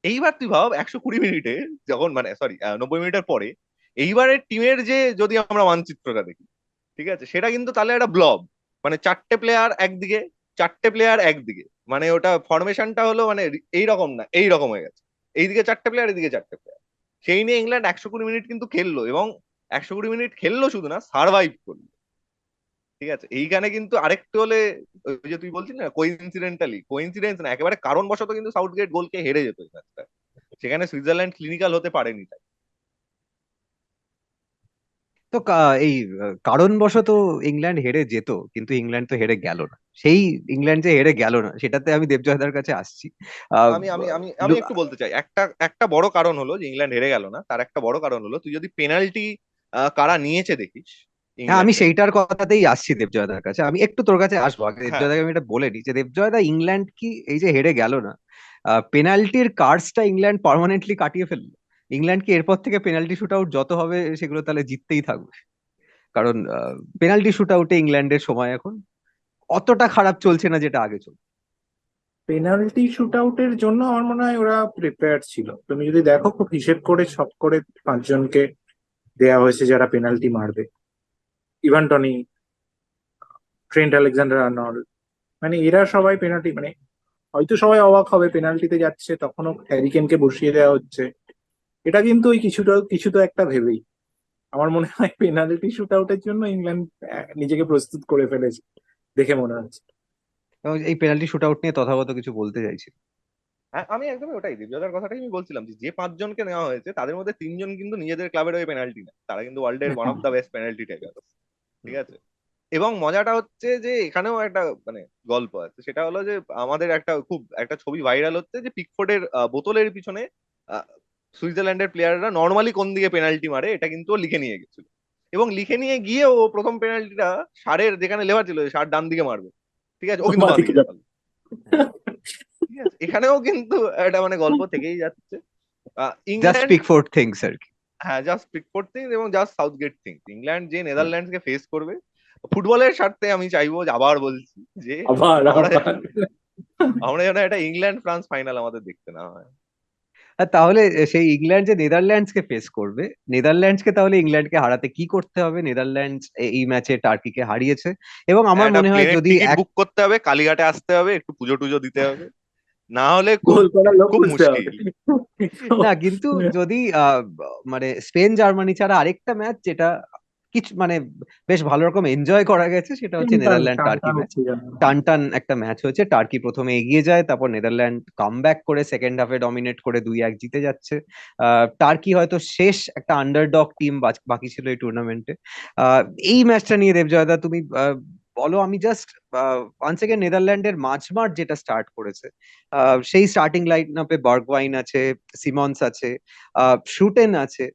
এইবার তুই ভাব 120 মিনিটে, যখন মানে সরি 90 মিনিটের পরে এইবারের টিমের যে যদি আমরা মানচিত্রটা দেখি, ঠিক আছে, সেটা কিন্তু তাহলে একটা ব্লব, মানে 4টে প্লেয়ার একদিকে, 4টে প্লেয়ার একদিকে, মানে ওটা ফরমেশনটা হলো মানে এইরকম না, এইরকম হয়ে গেছে, এইদিকে 4টে প্লেয়ার, এদিকে 4টে প্লেয়ার। সেই নিয়ে ইংল্যান্ড 120 মিনিট কিন্তু খেললো, এবং 120 মিনিট খেললো শুধু না, সার্ভাইভ করলো। ঠিক আছে, এইখানে কিন্তু আরেকটু হলে, ওই যে তুই বলছিস না কোইন্সিডেন্স না, একেবারে কারণবশত কিন্তু সাউথগেট গোলকে হেরে যেত এই ম্যাচটা, সেখানে সুইজারল্যান্ড ক্লিনিক্যাল হতে পারেনি তাই। তো এই কারণবশত ইংল্যান্ড হেরে যেত, কিন্তু ইংল্যান্ড তো হেরে গেল না। সেই ইংল্যান্ড যে হেরে গেল না, সেটাতে আমি দেবজয়দার কাছে আসছি। আহ, আমি আমি আমি আমি লু- একটু বলতে চাই, একটা একটা বড় কারণ হলো যে ইংল্যান্ড হেরে গেল না, তার একটা বড় কারণ হলো তুই যদি পেনাল্টি কারা নিয়েছে দেখিস হ্যাঁ, আমি ইংল্যান্ডের। সেইটার কথাতেই আসছি দেবজয়দার কাছে। আমি একটু তোর কাছে আসবো, আগে হ্যাঁ, দেবজয়দাকে আমি এটা বলে নিই যে দেবজয়দা, ইংল্যান্ড কি এই যে হেরে গেল না, পেনাল্টির কার্ডসটা ইংল্যান্ড পার্মানেন্টলি কাটিয়ে ফেললো? ইংল্যান্ড কি এরপর থেকে পেনাল্টি শুট আউট যত হবে সেগুলো তাহলে জিততেই থাকবে? কারণ পেনাল্টি শুট আউটে ইংল্যান্ডের সময় এখন অতটা খারাপ চলছে না যেটা আগে চলছে। পেনাল্টি শুট আউটের জন্য আমার মনে হয় ওরা প্রিপেয়ার ছিল। তুমি যদি দেখো, খুব হিসেব করে ছক করে 5 জনকে দেয়া হয়েছে যারা পেনাল্টি মারবে। Ivan Toney, Trent Alexander Arnold, মানে এরা সবাই পেনাল্টি, মানে হয়তো সবাই অবাক হবে পেনাল্টিতে যাচ্ছে তখনও হ্যারি কেনকে বসিয়ে দেওয়া হচ্ছে। এটা কিন্তু ওই কিছুটা কিছু তো একটা ভেবেই আমার মনে হয় পেনাল্টি শুট আউটের জন্য ইংল্যান্ড নিজেকে প্রস্তুত করে ফেলেছে দেখে মনে হচ্ছে। এবং এই পেনাল্টি শুট আউট নিয়ে তথাগত কিছু বলতে চাইছি। হ্যাঁ, আমি একদমই ওটাই দেবদাদার কথাটাই আমি বলছিলাম, যে যে 5 জনকে নেওয়া হয়েছে তাদের মধ্যে 3 জন কিন্তু নিজেদের ক্লাবের হয়ে পেনাল্টি না, তারা কিন্তু ওয়ার্ল্ডের one of the best penalty taker. ঠিক আছে, এবং মজাটা হচ্ছে যে এখানেও একটা মানে গল্প আছে, সেটা হলো যে আমাদের একটা ছবি ভাইরাল হচ্ছে যে পিকফোর্ডের বোতলের পিছনে আহ, সুইজারল্যান্ডের প্লেয়াররা নর্মালি কোন দিকে পেনাল্টি মারে এটা কিন্তু ও লিখে নিয়ে গেছিল, এবং লিখে নিয়ে গিয়ে ও প্রথম পেনাল্টিটা ষাঁড়ের যেখানে লেবার ছিল, ষাঁড় ডান দিকে মারবে, ঠিক আছে, ও কিন্তু বাঁ বাদিকে দিকে মারলো। ঠিক আছে, এখানেও কিন্তু একটা মানে গল্প থেকেই যাচ্ছে। Just England, speak for things আর কি। হ্যাঁ, জাস্ট পিকফোর্ড থিংস এবং জাস্ট সাউথগেট থিংস। ইংল্যান্ড যে নেদারল্যান্ডস কে ফেস করবে, ফুটবলের স্বার্থে আমি চাইবো যে, আবার বলছি যে আবার আমরা আবার আমরা যেন একটা ইংল্যান্ড ফ্রান্স ফাইনাল আমাদের দেখতে না হয়। আর তাহলে সেই ইংল্যান্ড যে নেদারল্যান্ডস কে ফেস করবে, নেদারল্যান্ডস কে তাহলে ইংল্যান্ডকে হারাতে কি করতে হবে? নেদারল্যান্ডস এই ম্যাচে টার্কিকে হারিয়েছে, এবং আমার একটা মনে হয় প্লেনের যদি টিকিট বুক করতে হবে, কালীঘাটে আসতে হবে, একটু পুজো টুজো দিতে হবে, না হলে খুব গোল করার লোক খুব খুঁজতে হবে। মুশকিল। না, কিন্তু যদি মানে স্পেন জার্মানি ছাড়া আরেকটা ম্যাচ যেটা কিছু মানে বেশ ভালো রকম এনজয় করা গেছে, সেটা হচ্ছে টান টান নেদারল্যান্ড টান টার্কি টান ম্যাচ। উত্তেজনা। টান টান একটা ম্যাচ হয়েছে, টার্কি প্রথমে এগিয়ে যায়, তারপর নেদারল্যান্ড কামব্যাক করে সেকেন্ড হাফে ডমিনেট করে 2-1 জিতে যাচ্ছে। টার্কি হয়তো শেষ একটা আন্ডারডগ টিম বাকি ছিল এই টুর্নামেন্টে। এই ম্যাচটা নিয়ে দেবজয়দা তুমি বলো। আমি জাস্ট ওয়ান্স এগেন নেদারল্যান্ডের মাঝমাঠ যেটা স্টার্ট করেছে, সেই স্টার্টিং লাইন আপে বার্গওয়াইন আছে, সিমন্স আছে, শুটেন আছে।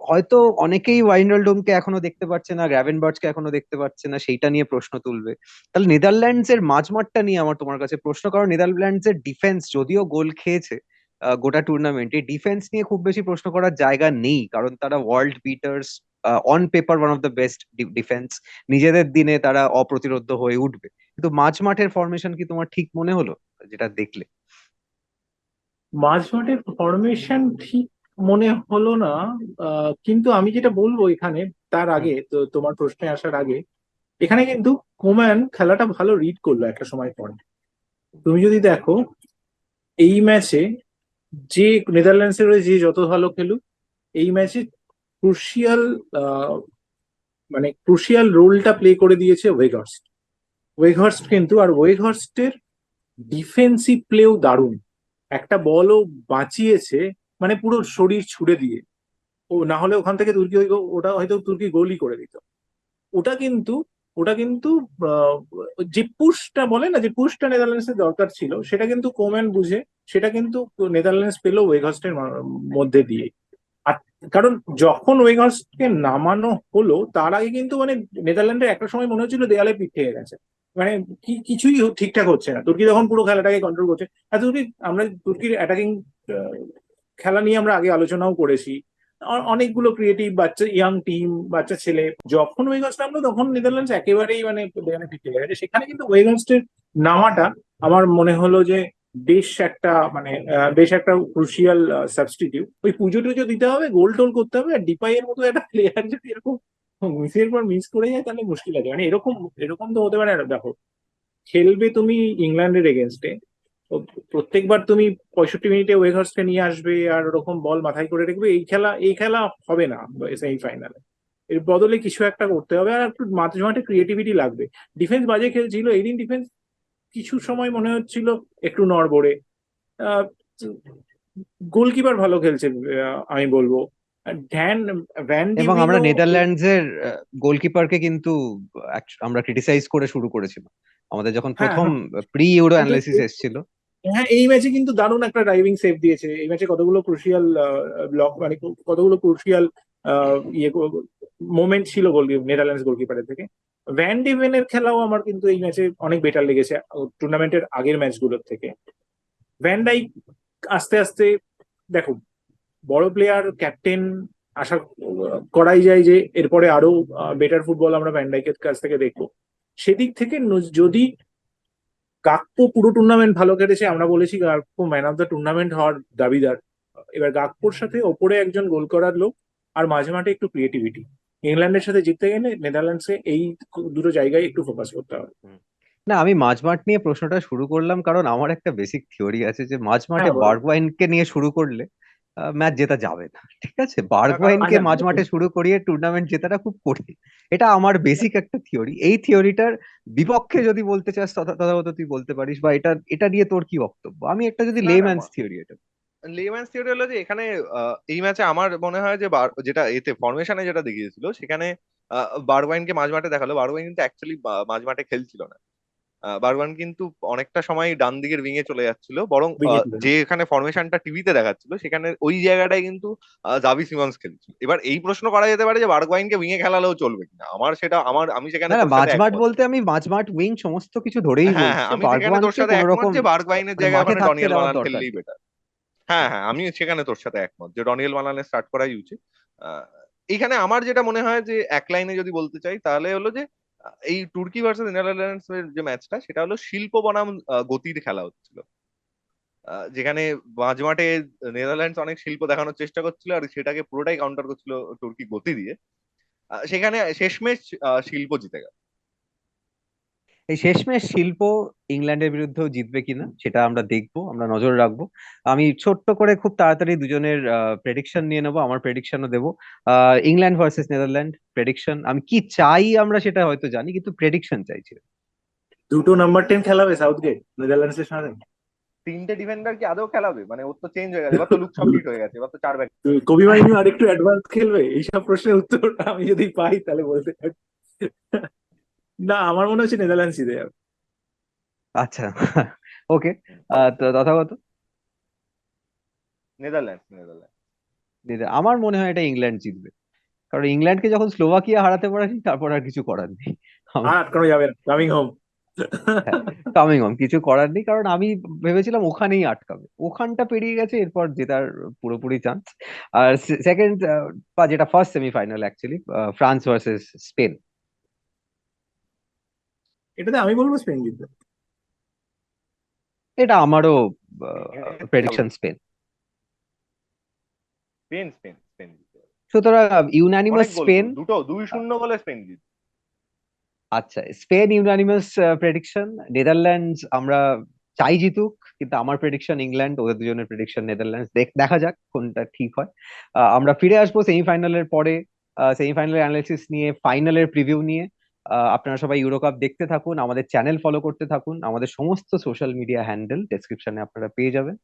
হয়তো অনেকেই ওয়াইনালডুমকে এখনো দেখতে পাচ্ছে না, গ্র্যাভেনবার্চকে এখনো দেখতে পাচ্ছে না, সেইটা নিয়ে প্রশ্ন তুলবে। তাহলে নেদারল্যান্ডস এর মাঝমাঠটা নিয়ে আমার তোমার কাছে প্রশ্ন, কারণ নেদারল্যান্ডস এর ডিফেন্স যদিও গোল খেয়েছে গোটা টুর্নামেন্টে, ডিফেন্স নিয়ে খুব বেশি প্রশ্ন করার জায়গা নেই, কারণ তারা world beaters, on paper one of the best defence, নিজেদের দিনে তারা অপ্রতিরোধ্য হয়ে উঠবে, কিন্তু মাঝ মাঠের ফরমেশন কি তোমার ঠিক মনে হলো যেটা দেখলে? মাঝমাঠের ফরমেশন ঠিক মনে হলো না। কিন্তু আমি যেটা বলবো এখানে, তার হুম। আগে তো তোমার প্রশ্নে আসার আগে, এখানে কিন্তু কোম্যান খেলাটা ভালো রিড করলো একটা সময় পর। তুমি যদি দেখো এই ম্যাচে, যে নেদারল্যান্ডসের হয়ে যে যত ভালো খেলুক, এই ম্যাচে ক্রুশিয়াল মানে ক্রুশিয়াল রোলটা প্লে করে দিয়েছে ওয়েঘহর্স্ট। ওয়েঘহর্স্ট কিন্তু, আর ওয়েঘহর্স্টের ডিফেন্সিভ প্লেও দারুণ। একটা বলও বাঁচিয়েছে, মানে পুরো শরীর ছুড়ে দিয়ে। ও না হলে ওখান থেকে তুর্কি ওটা হয়তো তুর্কি গোলই করে দিত। ওটা কিন্তু ওটা কিন্তু আহ, যে পুশটা বলে না, যে পুশটা নেদারল্যান্ডসের দরকার ছিল, সেটা কিন্তু কোম্যান বুঝে, সেটা কিন্তু নেদারল্যান্ডস পেলো ওয়েঘহর্স্টের মধ্যে দিয়ে। আর কারণ যখন ওয়েঘহর্স্টকে নামানো হলো, তার আগে কিন্তু মানে নেদারল্যান্ডের একটা সময় মনে হচ্ছিল দেয়ালে পিঠ থেকে গেছে। মানে কিছুই ঠিকঠাক হচ্ছে না। তুর্কি তখন পুরো খেলাটাকে কন্ট্রোল করছে। আর আমরা তুর্কির অ্যাটাকিং খেলা নিয়ে আমরা আগে আলোচনাও করেছি। অনেকগুলো ক্রিয়েটিভ বাচ্চা ইয়াং টিম, বাচ্চা ছেলে। যখন ওয়েগনস নামলো তখন নেদারল্যান্ডস একেবারেই মানে দেয়ালে পিঠ থেকে গেছে। সেখানে কিন্তু ওয়েগনসের নামাটা আমার মনে হলো যে বেশ একটা ক্রুশিয়াল সাবস্টিটিউট। ওই পুজো টুজো দিতে হবে, গোল টোল করতে হবে, আর ডিপাই এর মতো একটা প্লেয়ার যদি এরকম মিসের পর মিস করে যায়, তাহলে মুশকিল আছে। মানে এরকম এরকম তো হতে পারে না। দেখো, খেলবে তুমি ইংল্যান্ডের এগেনস্টে, প্রত্যেকবার তুমি 65 মিনিটে ওয়েঘর্সকে নিয়ে আসবে আর ওরকম বল মাথায় করে রাখবে, এই খেলা হবে না সেমিফাইনালে। এর বদলে কিছু একটা করতে হবে, আর একটু মাঝে মাঠে ক্রিয়েটিভিটি লাগবে। ডিফেন্স বাজে খেলছিল এই দিন, ডিফেন্স কিছু সময় মনে হচ্ছিল একটু নড়বড়ে। গোলকিপার ভালো খেলছে, আমি বলবো। আর ভ্যান এবং আমরা ডিভিনও। নেদারল্যান্ডস এর গোলকিপারকে কিন্তু আমরা ক্রিটিসাইজ করে শুরু করেছিলাম আমাদের যখন হ্যাঁ, প্রথম হ্যাঁ, প্রি ইউরো কিন্তু অ্যানালাইসিস এসেছিল। হ্যাঁ, এই ম্যাচে কিন্তু দারুণ একটা ড্রাইভিং সেভ দিয়েছে। এই ম্যাচে কতগুলো ক্রুশিয়াল ব্লক, মানে কতগুলো ক্রুশিয়াল ইয়ে মোমেন্ট ছিল নেদারল্যান্ডস গোলকিপারের থেকে। ভ্যান ডিভেনের খেলাও আমার কিন্তু এই ম্যাচে অনেক বেটার লেগেছে টুর্নামেন্টের আগের ম্যাচগুলোর থেকে। ভ্যান ডাইক আস্তে আস্তে, দেখো, বড় প্লেয়ার, ক্যাপ্টেন, আশা করাই যায় যে এরপরে আরো বেটার ফুটবল আমরা ভ্যান ডাইকের কাছ থেকে দেখবো। সেদিক থেকে যদি গাকপো পুরো টুর্নামেন্ট ভালো কেটেছে, আমরা বলেছি Gakpo man of the tournament হওয়ার দাবিদার। এবার গাকপোর সাথে ওপরে একজন গোল করার লোক, আর মাঝে মাঠে একটু ক্রিয়েটিভিটি। ইংল্যান্ডের সাথে জিততে গেলে নেদারল্যান্ডসে এই দুটো জায়গায় একটু ফোকাস করতে হবে। হুম। না, আমি মাঝমাঠ নিয়ে প্রশ্নটা শুরু করলাম কারণ আমার একটা বেসিক থিওরি আছে যে মাঝমাঠে হ্যাঁ, বলো। বার্গওয়াইনকে নিয়ে শুরু করলে ম্যাচ জেতা যাবে না, ঠিক আছে? না, কারণ বার্গওয়াইনকে আচ্ছা, মাঝমাঠে শুরু করিয়ে টুর্নামেন্ট জেতাটা খুব কঠিন। এটা আমার বেসিক একটা থিওরি। এই থিওরিটার বিপক্ষে যদি বলতে চাস তথাগত তুই বলতে পারিস, বা এটা এটা নিয়ে তোর কি বক্তব্য? আমি একটা যদি না, না, লেম্যানস থিওরি এটা। লেম্যানস থিওরি হলো যে এখানে এই ম্যাচে আমার মনে হয় যে যেটা এতে ফরমেশনে যেটা দেখিয়েছিল সেখানে বারওয়াইনকে মাঝ মাঠে দেখালো। বারওয়াইন কিন্তু অ্যাকচুয়ালি মাঝ মাঠে খেলছিল না। বারওয়ান কিন্তু অনেকটা সময় ডান দিকের উইঙে চলে যাচ্ছিল, বরং উইকেট। যে এখানে ফরমেশনটা টিভিতে দেখাচ্ছিল সেখানে ওই জায়গাটায় কিন্তু জাভি সিমন্স খেলছিল। এবার এই প্রশ্ন করা যেতে পারে যে বারগোয়াইনকে উইঙে খেলালেও চলবে কিনা। আমি সেখানে না না, তোর সাথে মাঝমাঠ একমত। বলতে আমি মাঝমাঠ উইং সমস্ত কিছু ধরেই হ্যাঁ, বলছি হ্যাঁ, যে আমি সেখানে তোর বার্গওয়ানকে সাথে কোনো একমত রকম যে বারগোয়াইনের মানে জায়গায় মাঠে ওখানে থাকতে ডনিয়েল দেওয়ার মালান দরকার খেললেই নেই। বেটার। হ্যাঁ, হ্যাঁ, আমি সেখানে তোর সাথে একমত যে ডনিয়েল মালানের স্টার্ট করাই উচিত। আহ, এইখানে আমার যেটা মনে হয় যে এক লাইনে যদি বলতে চাই তাহলে হলো যে এই তুর্কি ভার্সেস নেদারল্যান্ডস এর যে ম্যাচটা সেটা হলো শিল্প বনাম গতির খেলা হচ্ছিল। যেখানে মাঝমাঠে নেদারল্যান্ডস অনেক শিল্প দেখানোর চেষ্টা করছিল আর সেটাকে পুরোটাই কাউন্টার করছিল তুর্কি গতি দিয়ে। সেখানে শেষমেশ শিল্প জিতে গেল। এই শেষমেশ শিল্প ইংল্যান্ডের বিরুদ্ধেও জিতবে কিনা সেটা আমরা দেখবো, আমরা নজর রাখবো। আমি ছোট্ট করে খুব তাড়াতাড়ি দুজনের প্রেডিকশন নিয়ে নেবো, আমার প্রেডিকশনও দেবো। England versus Netherland prediction. আমি কি চাই আমরা সেটা হয়তো জানি, কিন্তু প্রেডিকশন চাইছি। দুটো নাম্বার 10 খেলাবে সাউথগেট নেদারল্যান্ডসের সাথে। তিনটে ডিফেন্ডার কি আদৌ খেলাবে? মানে ওর তো চেঞ্জ হয়ে গেছে, এবার তো লুক ফিট হয়ে গেছে, এবার তো চার ব্যাক। কবি মাইনু আর একটু অ্যাডভান্স খেলবে? এইসব প্রশ্নের উত্তর আমি যদি পাই তাহলে বলতে পারি। না, আমার মনে হচ্ছে নেদারল্যান্ডস জিতে যাবে। আচ্ছা। ওকে। তো তথাগত নেদারল্যান্ডস, নেদারল্যান্ড। আমার মনে হয় এটা ইংল্যান্ড জিতবে, কারণ ইংল্যান্ডকে যখন স্লোভাকিয়া হারাতে পারেনি তারপর আর কিছু করার নেই। আর আটকানো যাবে না, কামিং হোম। হ্যাঁ, কামিং অন, কিছু করার নেই, কারণ আমি ভেবেছিলাম ওখানেই আটকাবে, ওখানটা পেরিয়ে গেছে, এরপর জেতার পুরোপুরি চান্স। আর সেকেন্ড, বা যেটা first semifinal actually, France versus Spain. এটাতে আমি বলবো স্পেন জিতবে। এটা আমারও ভালো। Prediction, Spain. Spain Spain Spain জিতবে। সুতরাং অনেক ইউনানিমাস গোল স্পেন। করবে, 2-0 গোলে স্পেন জিতবে। আচ্ছা, স্পেন ইউনানিমাস প্রেডিকশন। নেদারল্যান্ডস আমরা চাই জিতুক, কিন্তু আমার প্রেডিকশন ইংল্যান্ড, ওদের দুজনের প্রেডিকশন নেদারল্যান্ডস। দেখা যাক কোনটা ঠিক হয়। আমরা ফিরে আসবো সেমিফাইনালের পরে, সেমিফাইনালের অ্যানালিসিস নিয়ে, ফাইনালের প্রিভিউ নিয়ে। আপনারা সবাই ইউরো কাপ দেখতে থাকুন, আমাদের চ্যানেল ফলো করতে থাকুন, আমাদের সমস্ত সোশ্যাল মিডিয়া হ্যান্ডেল ডেসক্রিপশনে আপনারা পেয়ে যাবেন।